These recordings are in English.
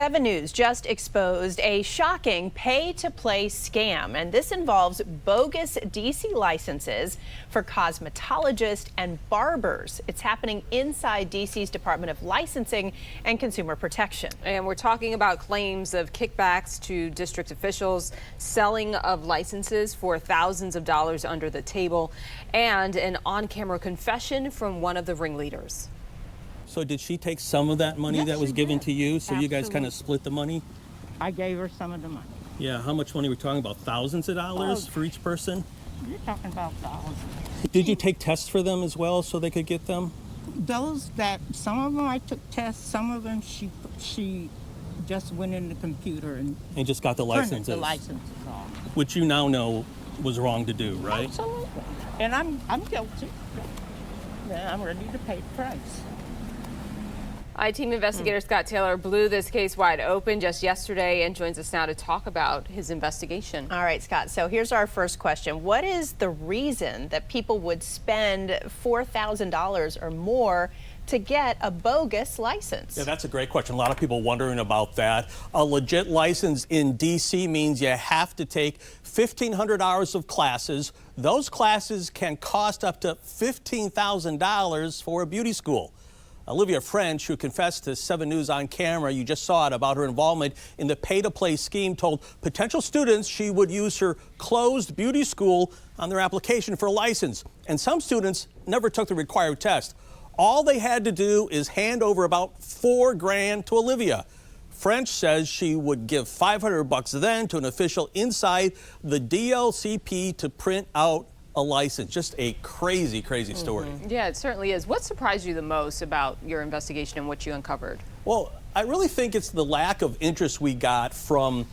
7 News just exposed a shocking pay-to-play scam, and this involves bogus DC licenses for cosmetologists and barbers. It's happening inside DC's Department of Licensing and Consumer Protection. And we're talking about claims of kickbacks to district officials, selling of licenses for thousands of dollars under the table, and an on-camera confession from one of the ringleaders. So did she take some of that money that was given to you? So you guys kind of split the money? I gave her some of the money. Yeah, how much money are we talking about? Thousands of dollars for each person? You're talking about thousands. Did you take tests for them as well so they could get them? Those that, some of them I took tests, some of them she just went in the computer and just got the printed licenses? the licenses off. Which you now know was wrong to do, right? Absolutely. And I'm guilty. Yeah, I'm ready to pay the price. I-Team investigator Scott Taylor blew this case wide open just yesterday and joins us now to talk about his investigation. All right, Scott, so here's our first question. What is the reason that people would spend $4,000 or more to get a bogus license? Yeah, that's a great question. A lot of people wondering about that. A legit license in D.C. means you have to take 1,500 hours of classes. Those classes can cost up to $15,000 for a beauty school. Olivia French, who confessed to 7 News on camera, you just saw it, about her involvement in the pay-to-play scheme, told potential students she would use her closed beauty school on their application for a license. And some students never took the required test. All they had to do is hand over about $4 grand to Olivia. French says she would give $500 then to an official inside the DLCP to print out a license. Just a crazy, crazy story. Yeah, it certainly is. What surprised you the most about your investigation and what you uncovered? Well, I really think it's the lack of interest we got from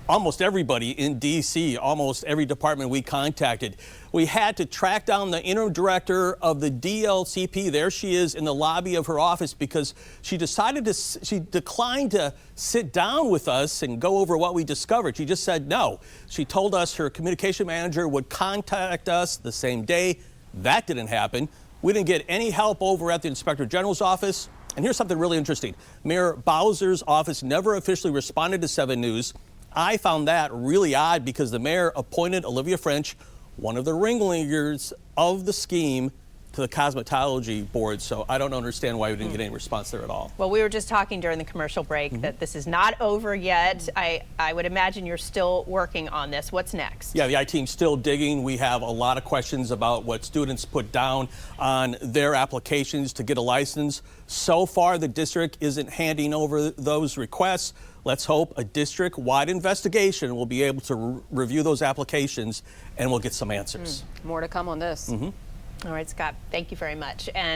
almost everybody in D.C., almost every department we contacted. We had to track down the interim director of the DLCP. There she is in the lobby of her office because she declined to sit down with us and go over what we discovered. She just said no. She told us her communication manager would contact us the same day. That didn't happen. We didn't get any help over at the Inspector General's office. And here's something really interesting. Mayor Bowser's office never officially responded to 7 News. I found that really odd because the mayor appointed Olivia French, one of the ringleaders of the scheme, to the cosmetology board. So I don't understand why we didn't get any response there at all. Well, we were just talking during the commercial break that this is not over yet. I would imagine you're still working on this. What's next? Yeah, the I-Team's still digging. We have a lot of questions about what students put down on their applications to get a license. So far, the district isn't handing over those requests. Let's hope a district-wide investigation will be able to review those applications and we'll get some answers. More to come on this. All right, Scott, thank you very much. And